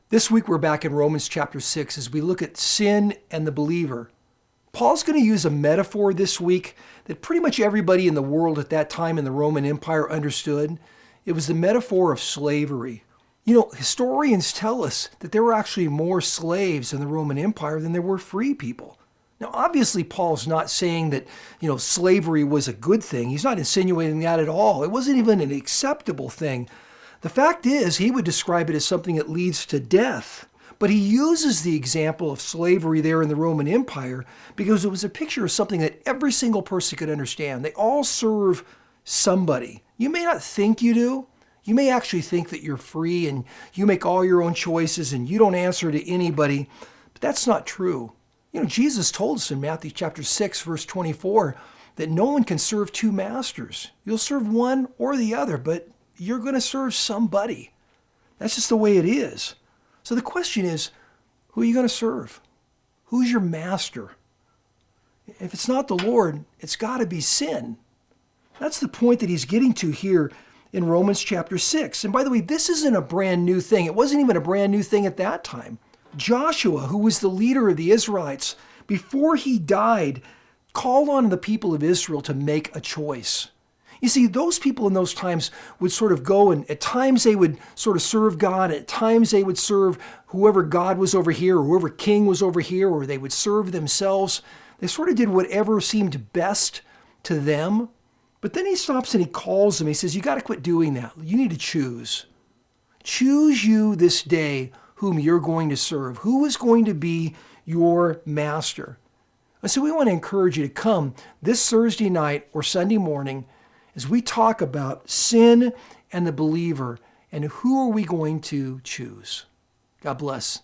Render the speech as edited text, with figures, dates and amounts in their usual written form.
This week we're back in Romans chapter 6 as we look at sin and the believer. Paul's going to use a metaphor this week that pretty much everybody in the world at that time in the Roman Empire understood. It was the metaphor of slavery. You know, historians tell us that there were actually more slaves in the Roman Empire than there were free people. Now, obviously, Paul's not saying that, slavery was a good thing. He's not insinuating that at all. It wasn't even an acceptable thing. The fact is, he would describe it as something that leads to death. But he uses the example of slavery there in the Roman Empire because it was a picture of something that every single person could understand. They all serve somebody. You may not think you do. You may actually think that you're free and you make all your own choices and you don't answer to anybody. But that's not true. Jesus told us in Matthew chapter 6, verse 24, that no one can serve two masters. You'll serve one or the other, but you're going to serve somebody. That's just the way it is. So the question is, who are you going to serve? Who's your master? If it's not the Lord, it's got to be sin. That's the point that he's getting to here in Romans chapter 6. And by the way, this isn't a brand new thing. It wasn't even a brand new thing at that time. Joshua, who was the leader of the Israelites, before he died, called on the people of Israel to make a choice. You see, those people in those times would sort of go and at times they would sort of serve God. At times they would serve whoever God was over here or whoever king was over here, or they would serve themselves. They sort of did whatever seemed best to them. But then he stops and he calls them. He says, you got to quit doing that. You need to choose. Choose you this day whom you're going to serve. Who is going to be your master? And so we want to encourage you to come this Thursday night or Sunday morning as we talk about sin and the believer and who are we going to choose. God bless.